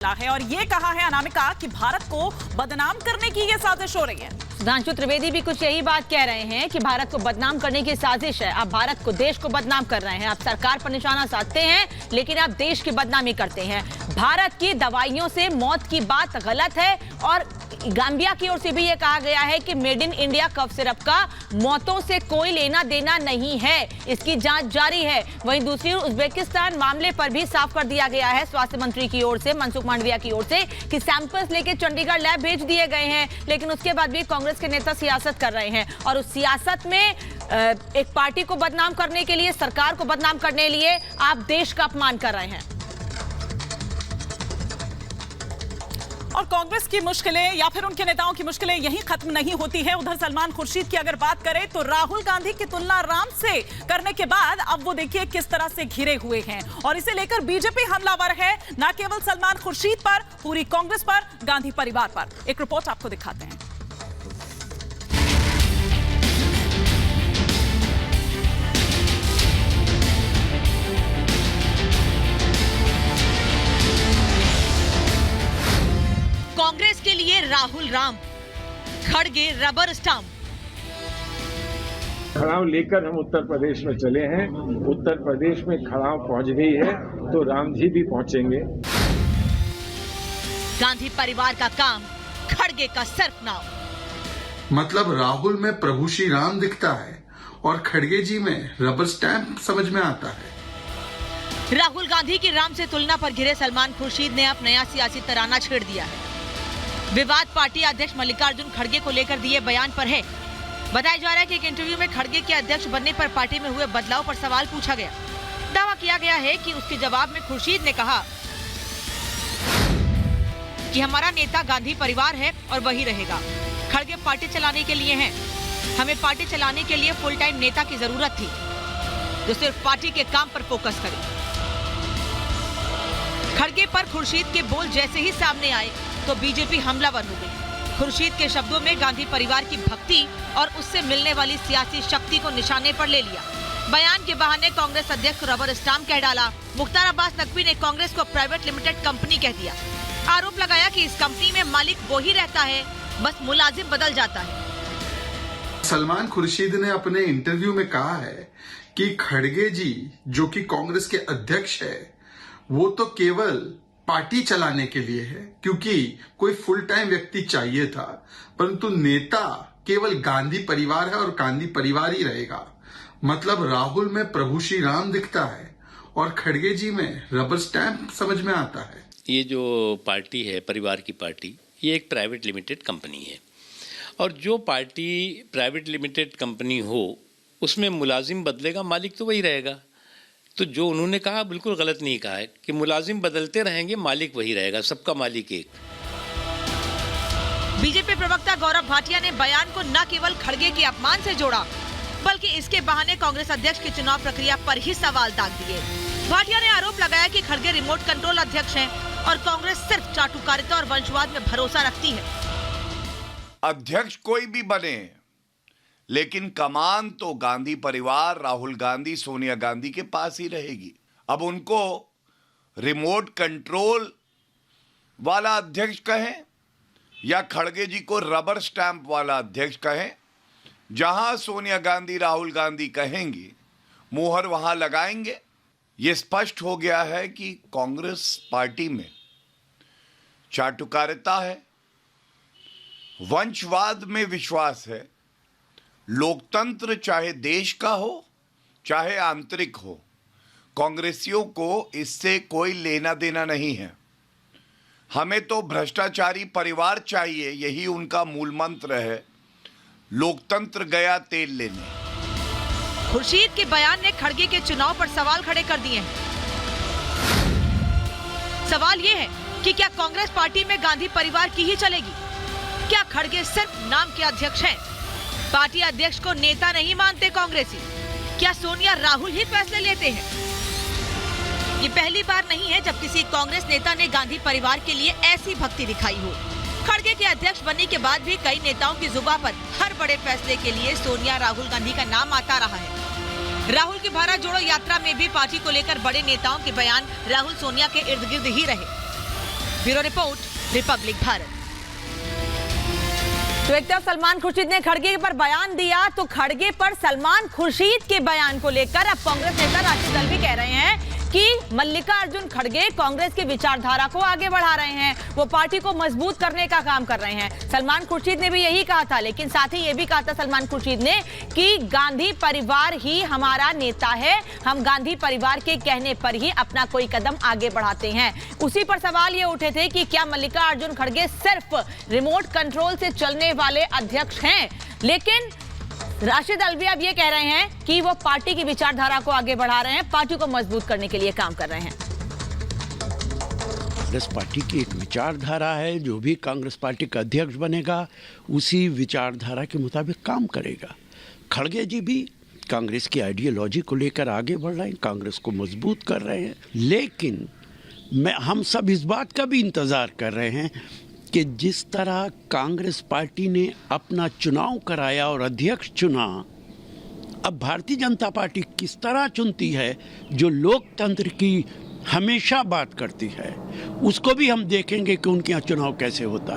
है और ये कहा है अनामिका कि भारत को बदनाम करने की ये साजिश हो रही है। सुधांशु त्रिवेदी भी कुछ यही बात कह रहे हैं कि भारत को बदनाम करने की साजिश है। आप भारत को, देश को बदनाम कर रहे हैं। आप सरकार पर निशाना साधते हैं लेकिन आप देश की बदनामी करते हैं। भारत की दवाइयों से मौत की बात गलत है और गाम्बिया की ओर से भी ये कहा गया है कि made in India cough syrup का मौतों से कोई लेना देना नहीं है, इसकी जांच जारी है। वहीं दूसरी ओर उज्बेकिस्तान मामले पर भी साफ कर दिया गया है स्वास्थ्य मंत्री की ओर से, मनसुख मांडविया की ओर से, कि सैंपल्स लेके चंडीगढ़ लैब भेज दिए गए हैं। लेकिन उसके बाद भी कांग्रेस के नेता सियासत कर रहे हैं और उस सियासत में एक पार्टी को बदनाम करने के लिए, सरकार को बदनाम करने के लिए आप देश का अपमान कर रहे हैं। और कांग्रेस की मुश्किलें या फिर उनके नेताओं की मुश्किलें यहीं खत्म नहीं होती है। उधर सलमान खुर्शीद की अगर बात करें तो राहुल गांधी की तुलना राम से करने के बाद अब वो देखिए किस तरह से घिरे हुए हैं और इसे लेकर बीजेपी हमलावर है, न केवल सलमान खुर्शीद पर, पूरी कांग्रेस पर, गांधी परिवार पर। एक रिपोर्ट आपको दिखाते हैं। कांग्रेस के लिए राहुल राम, खड़गे रबर स्टाम्प। खड़ाव लेकर हम उत्तर प्रदेश में चले हैं। उत्तर प्रदेश में खड़ाव पहुंच गई है तो राम जी भी पहुंचेंगे। गांधी परिवार का काम खड़गे का सर्वनाम। मतलब राहुल में प्रभु श्री राम दिखता है और खड़गे जी में रबर स्टैंप समझ में आता है। राहुल गांधी की राम से तुलना पर घिरे सलमान खुर्शीद ने अब नया सियासी तराना छेड़ दिया है। विवाद पार्टी अध्यक्ष मल्लिकार्जुन खड़गे को लेकर दिए बयान पर है। बताया जा रहा है कि एक इंटरव्यू में खड़गे के अध्यक्ष बनने पर पार्टी में हुए बदलाव पर सवाल पूछा गया। दावा किया गया है कि उसके जवाब में खुर्शीद ने कहा कि हमारा नेता गांधी परिवार है और वही रहेगा। खड़गे पार्टी चलाने के लिए हैं। हमें पार्टी चलाने के लिए फुल टाइम नेता की जरूरत थी जो सिर्फ पार्टी के काम पर फोकस करे। खड़गे पर खुर्शीद के बोल जैसे ही सामने आए तो बीजेपी हमलावर हो गई। खुर्शीद के शब्दों में गांधी परिवार की भक्ति और उससे मिलने वाली सियासी शक्ति को निशाने पर ले लिया। बयान के बहाने कांग्रेस अध्यक्ष रबर स्टाम्प कह डाला। मुख्तार अब्बास नकवी ने कांग्रेस को प्राइवेट लिमिटेड कंपनी कह दिया। आरोप लगाया कि इस कंपनी में मालिक वो ही रहता है, बस मुलाजिम बदल जाता है। सलमान खुर्शीद ने अपने इंटरव्यू में कहा है कि खड़गे जी जो कि कांग्रेस के अध्यक्ष है वो तो केवल पार्टी चलाने के लिए है क्योंकि कोई फुल टाइम व्यक्ति चाहिए था, परंतु नेता केवल गांधी परिवार है और गांधी परिवार ही रहेगा। मतलब राहुल में प्रभु श्री राम दिखता है और खड़गे जी में रबर स्टैंप समझ में आता है। ये जो पार्टी है, परिवार की पार्टी, ये एक प्राइवेट लिमिटेड कंपनी है और जो पार्टी प्राइवेट लिमिटेड कंपनी हो उसमें मुलाजिम बदलेगा, मालिक तो वही रहेगा। तो जो उन्होंने कहा बिल्कुल गलत नहीं कहा है कि मुलाजिम बदलते रहेंगे, मालिक वही रहेगा, सबका मालिक एक। बीजेपी प्रवक्ता गौरव भाटिया ने बयान को न केवल खड़गे के अपमान से जोड़ा बल्कि इसके बहाने कांग्रेस अध्यक्ष की चुनाव प्रक्रिया पर ही सवाल दाग दिए। भाटिया ने आरोप लगाया कि खड़गे रिमोट कंट्रोल अध्यक्ष हैं और कांग्रेस सिर्फ चाटुकारिता और वंशवाद में भरोसा रखती है। अध्यक्ष कोई भी बने लेकिन कमान तो गांधी परिवार, राहुल गांधी, सोनिया गांधी के पास ही रहेगी। अब उनको रिमोट कंट्रोल वाला अध्यक्ष कहें या खड़गे जी को रबर स्टैंप वाला अध्यक्ष कहें, जहां सोनिया गांधी, राहुल गांधी कहेंगी मुहर वहां लगाएंगे। ये स्पष्ट हो गया है कि कांग्रेस पार्टी में चाटुकारिता है, वंशवाद में विश्वास है। लोकतंत्र चाहे देश का हो चाहे आंतरिक हो, कांग्रेसियों को इससे कोई लेना देना नहीं है। हमें तो भ्रष्टाचारी परिवार चाहिए, यही उनका मूल मंत्र है। लोकतंत्र गया तेल लेने। खुर्शीद के बयान ने खड़गे के चुनाव पर सवाल खड़े कर दिए हैं। सवाल ये है कि क्या कांग्रेस पार्टी में गांधी परिवार की ही चलेगी? क्या खड़गे सिर्फ नाम के अध्यक्ष हैं? पार्टी अध्यक्ष को नेता नहीं मानते कांग्रेसी? क्या सोनिया, राहुल ही फैसले लेते हैं? ये पहली बार नहीं है जब किसी कांग्रेस नेता ने गांधी परिवार के लिए ऐसी भक्ति दिखाई हो। खड़गे के अध्यक्ष बनने के बाद भी कई नेताओं की जुबान पर हर बड़े फैसले के लिए सोनिया, राहुल गांधी का नाम आता रहा है। राहुल की भारत जोड़ो यात्रा में भी पार्टी को लेकर बड़े नेताओं के बयान राहुल सोनिया के इर्द गिर्द ही रहे। Bureau report, Republic Bharat. तो एक तरफ सलमान खुर्शीद ने खड़गे पर बयान दिया, तो खड़गे पर सलमान खुर्शीद के बयान को लेकर अब कांग्रेस नेता राशिद अल्वी कह रहे हैं कि मल्लिकार्जुन खड़गे कांग्रेस की विचारधारा को आगे बढ़ा रहे हैं, वो पार्टी को मजबूत करने का काम कर रहे हैं। सलमान खुर्शीद ने भी यही कहा था, लेकिन साथ ही ये भी कहा था सलमान खुर्शीद ने कि गांधी परिवार ही हमारा नेता है, हम गांधी परिवार के कहने पर ही अपना कोई कदम आगे बढ़ाते हैं। उसी पर सवाल ये उठे थे कि क्या मल्लिकार्जुन खड़गे सिर्फ रिमोट कंट्रोल से चलने वाले अध्यक्ष हैं, लेकिन राशिद अल्वी अब ये कह रहे हैं कि वो पार्टी की विचारधारा को आगे बढ़ा रहे हैं, पार्टी को मजबूत करने के लिए काम कर रहे हैं। कांग्रेस पार्टी की एक विचारधारा है, जो भी कांग्रेस पार्टी का अध्यक्ष बनेगा उसी विचारधारा के मुताबिक काम करेगा। खड़गे जी भी कांग्रेस की आइडियोलॉजी को लेकर आगे बढ़ रहे हैं, कांग्रेस को मजबूत कर रहे हैं, लेकिन हम सब इस बात का भी इंतज़ार कर रहे हैं कि जिस तरह कांग्रेस पार्टी ने अपना चुनाव कराया और अध्यक्ष चुना, अब भारतीय जनता पार्टी किस तरह चुनती है, जो लोकतंत्र की हमेशा बात करती है, उसको भी हम देखेंगे कि उनके यहाँ चुनाव कैसे होता है।